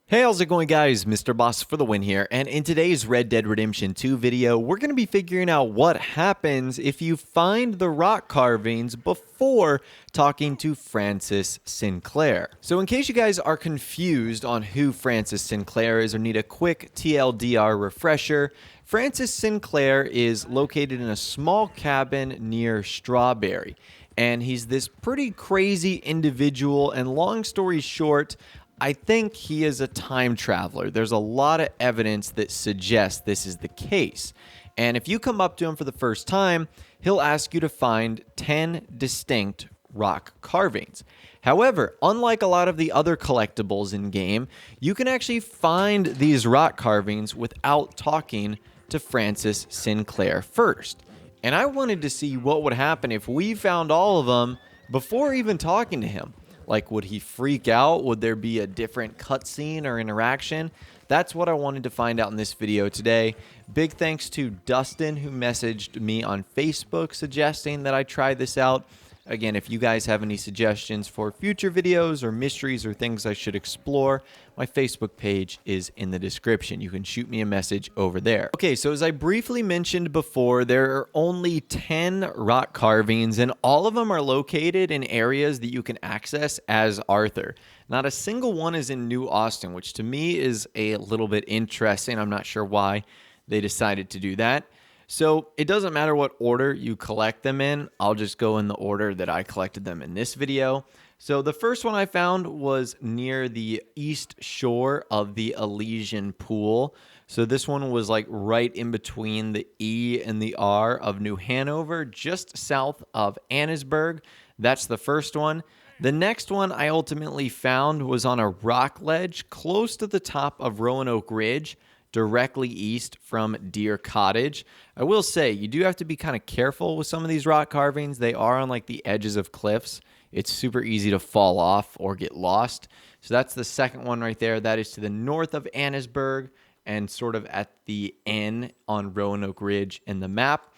Hey, how's it going, guys? Mr. Boss for the win here, and in today's Red Dead Redemption 2 video, we're going to be figuring out what happens if you find the rock carvings before talking to Francis Sinclair. So in case you guys are confused on who Francis Sinclair is or need a quick TLDR refresher, Francis Sinclair is located in a small cabin near Strawberry, and he's this pretty crazy individual, and long story short, I think he is a time traveler. There's a lot of evidence that suggests this is the case. And if you come up to him for the first time, he'll ask you to find 10 distinct rock carvings. However, unlike a lot of the other collectibles in game, you can actually find these rock carvings without talking to Francis Sinclair first. And I wanted to see what would happen if we found all of them before even talking to him. Like, would he freak out? Would there be a different cutscene or interaction? That's what I wanted to find out in this video today. Big thanks to Dustin, who messaged me on Facebook suggesting that I try this out. Again, if you guys have any suggestions for future videos or mysteries or things I should explore, my Facebook page is in the description. You can shoot me a message over there. Okay, so as I briefly mentioned before, there are only 10 rock carvings, and all of them are located in areas that you can access as Arthur. Not a single one is in New Austin, which to me is a little bit interesting. I'm not sure why they decided to do that. So it doesn't matter what order you collect them in. I'll just go in the order that I collected them in this video. So the first one I found was near the east shore of the Elysian Pool. So this one was like right in between the E and the R of New Hanover, just south of Annesburg. That's the first one. The next one I ultimately found was on a rock ledge close to the top of Roanoke Ridge, directly east from Deer Cottage. I will say, you do have to be kind of careful with some of these rock carvings. They are on like the edges of cliffs. It's super easy to fall off or get lost. So that's the second one right there. That is to the north of Annesburg and sort of at the N on Roanoke Ridge in the map.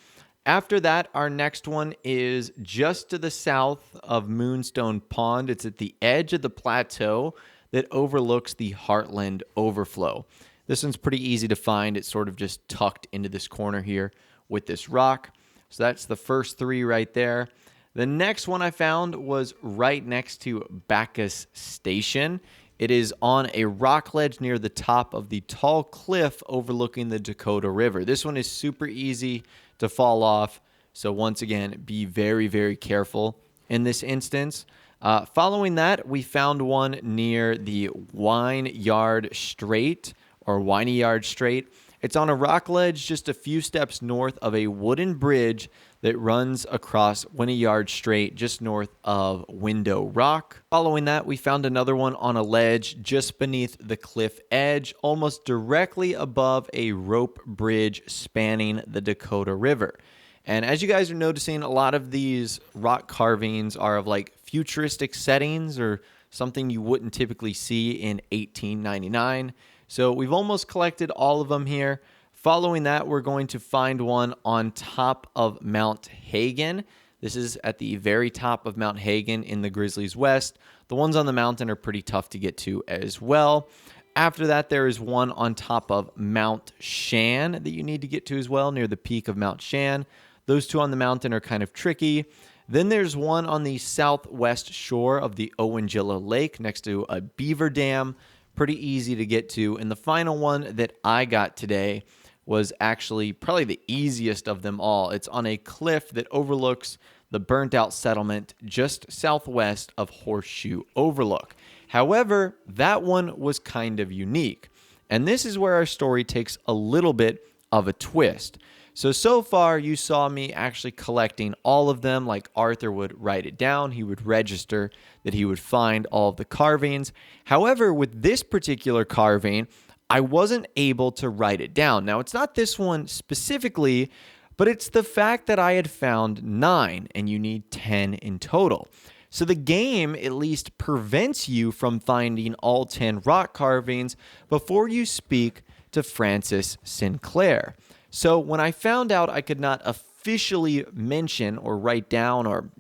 After that, our next one is just to the south of Moonstone Pond. It's at the edge of the plateau that overlooks the Heartland Overflow. This one's pretty easy to find. It's sort of just tucked into this corner here with this rock. So that's the first three right there. The next one I found was right next to Bacchus Station. It is on a rock ledge near the top of the tall cliff overlooking the Dakota River. This one is super easy to fall off. So once again, be very, very careful in this instance. Following that, we found one near the Vineyard Strait, or Vineyard Strait. It's on a rock ledge just a few steps north of a wooden bridge that runs across Vineyard Strait just north of Window Rock. Following that, we found another one on a ledge just beneath the cliff edge, almost directly above a rope bridge spanning the Dakota River. And as you guys are noticing, a lot of these rock carvings are of like futuristic settings or something you wouldn't typically see in 1899. So we've almost collected all of them here. Following that, we're going to find one on top of Mount Hagen. This is at the very top of Mount Hagen in the Grizzlies West. The ones on the mountain are pretty tough to get to as well. After that, there is one on top of Mount Shan that you need to get to as well, near the peak of Mount Shan. Those two on the mountain are kind of tricky. Then there's one on the southwest shore of the Owengilla Lake next to a beaver dam. Pretty easy to get to. And the final one that I got today was actually probably the easiest of them all. It's on a cliff that overlooks the burnt out settlement just southwest of Horseshoe Overlook. However, that one was kind of unique. And this is where our story takes a little bit of a twist. So far, you saw me actually collecting all of them. Like Arthur would write it down. He would register that he would find all of the carvings. However, with this particular carving, I wasn't able to write it down. Now, it's not this one specifically, but it's the fact that I had found 9 and you need 10 in total. So the game at least prevents you from finding all 10 rock carvings before you speak to Francis Sinclair. So when I found out I could not officially mention or write down or,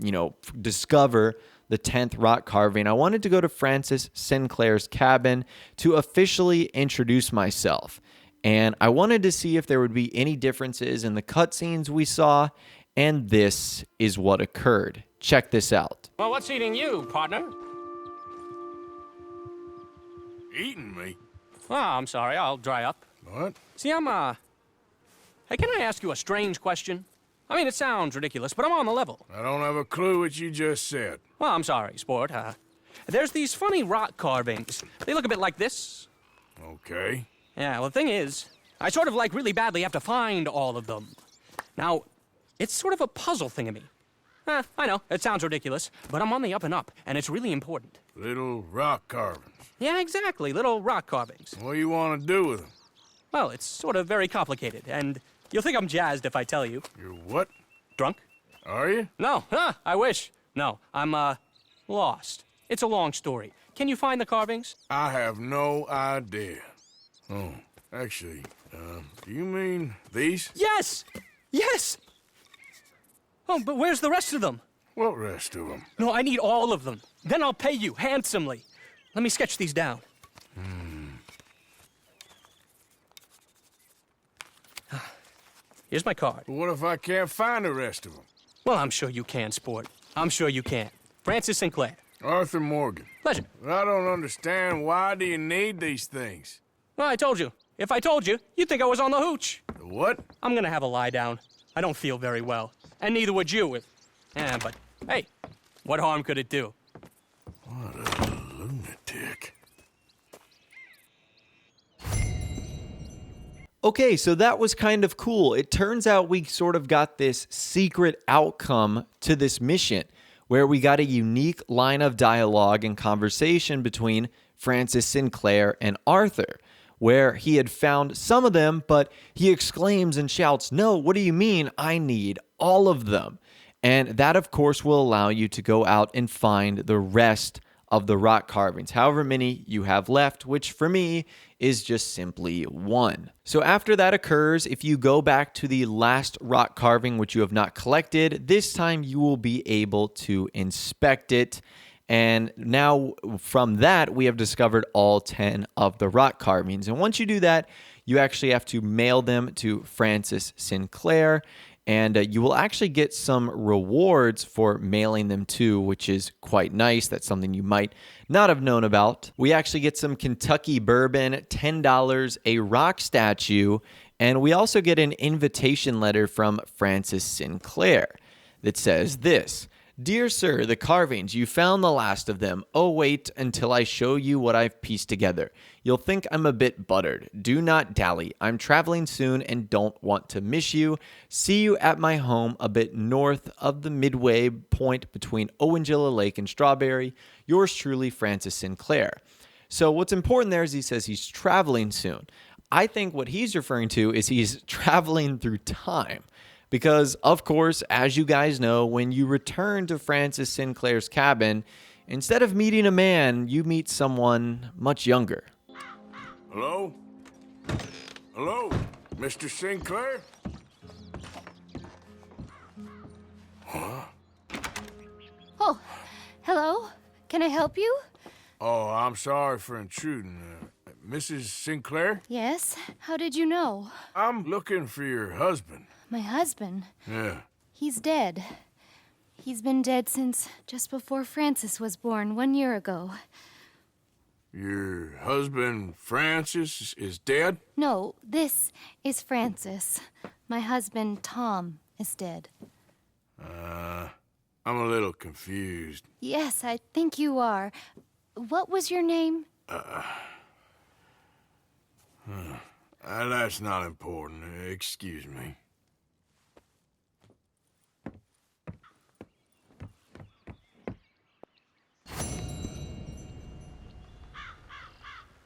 discover the 10th rock carving, I wanted to go to Francis Sinclair's cabin to officially introduce myself. And I wanted to see if there would be any differences in the cutscenes we saw, and this is what occurred. Check this out. Well, what's eating you, partner? Eating me? Oh, I'm sorry, I'll dry up. What? See, Hey, can I ask you a strange question? I mean, it sounds ridiculous, but I'm on the level. I don't have a clue what you just said. Well, I'm sorry, sport. There's these funny rock carvings. They look a bit like this. Okay. Yeah, well, the thing is, I sort of really badly have to find all of them. Now, it's sort of a puzzle thing to me. I know, it sounds ridiculous, but I'm on the up and up, and it's really important. Little rock carvings. Yeah, exactly, little rock carvings. What do you want to do with them? Well, it's sort of very complicated, and you'll think I'm jazzed if I tell you. You're what? Drunk? Are you? No, I wish. No, I'm, lost. It's a long story. Can you find the carvings? I have no idea. Oh, actually, do you mean these? Yes! Yes! Oh, but where's the rest of them? What rest of them? No, I need all of them. Then I'll pay you handsomely. Let me sketch these down. Here's my card. But what if I can't find the rest of them? Well, I'm sure you can, sport. I'm sure you can. Francis Sinclair. Arthur Morgan. Pleasure. I don't understand. Why do you need these things? Well, I told you. If I told you, you'd think I was on the hooch. The what? I'm gonna have a lie down. I don't feel very well. And neither would you. But, hey, what harm could it do? What a lunatic. Okay, so that was kind of cool. It turns out we sort of got this secret outcome to this mission, where we got a unique line of dialogue and conversation between Francis Sinclair and Arthur, where he had found some of them, but he exclaims and shouts, "No, what do you mean? I need all of them." And that, of course, will allow you to go out and find the rest of the rock carvings, however many you have left, which for me is just simply one. So after that occurs, if you go back to the last rock carving which you have not collected, this time you will be able to inspect it. And now from that, we have discovered all 10 of the rock carvings. And once you do that, you actually have to mail them to Francis Sinclair. And you will actually get some rewards for mailing them to, which is quite nice. That's something you might not have known about. We actually get some Kentucky bourbon, $10, a rock statue, and we also get an invitation letter from Francis Sinclair that says this: "Dear sir, the carvings, you found the last of them. Oh, wait until I show you what I've pieced together. You'll think I'm a bit buttered. Do not dally. I'm traveling soon and don't want to miss you. See you at my home a bit north of the midway point between Owengilla Lake and Strawberry. Yours truly, Francis Sinclair." So what's important there is he says he's traveling soon. I think what he's referring to is he's traveling through time. Because, of course, as you guys know, when you return to Francis Sinclair's cabin, instead of meeting a man, you meet someone much younger. Hello? Hello? Mr. Sinclair? Oh, hello? Can I help you? Oh, I'm sorry for intruding. Mrs. Sinclair? Yes. How did you know? I'm looking for your husband. My husband. Yeah. He's dead. He's been dead since just before Francis was born 1 year ago. Your husband, Francis, is dead? No, this is Francis. My husband, Tom, is dead. I'm a little confused. Yes, I think you are. What was your name? That's not important. Excuse me.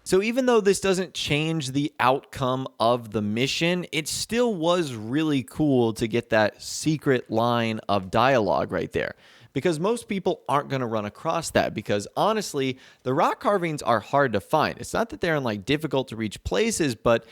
So even though this doesn't change the outcome of the mission, it still was really cool to get that secret line of dialogue right there. Because most people aren't going to run across that, because honestly, the rock carvings are hard to find. It's not that they're in like difficult to reach places, but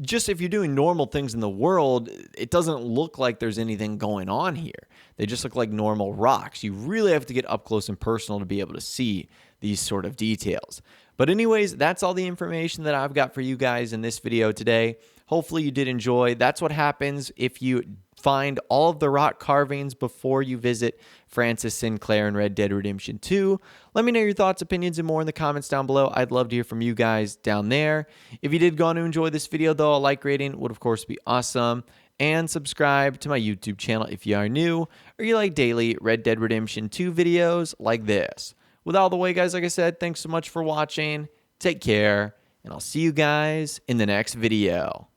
just if you're doing normal things in the world, it doesn't look like there's anything going on here. They just look like normal rocks. You really have to get up close and personal to be able to see these sort of details. But anyways, that's all the information that I've got for you guys in this video today. Hopefully you did enjoy. That's what happens if you find all of the rock carvings before you visit Francis Sinclair in Red Dead Redemption 2. Let me know your thoughts, opinions, and more in the comments down below. I'd love to hear from you guys down there. If you did go on to enjoy this video, though, a like rating would, of course, be awesome. And subscribe to my YouTube channel if you are new or you like daily Red Dead Redemption 2 videos like this. With all the way, guys, like I said, thanks so much for watching. Take care, and I'll see you guys in the next video.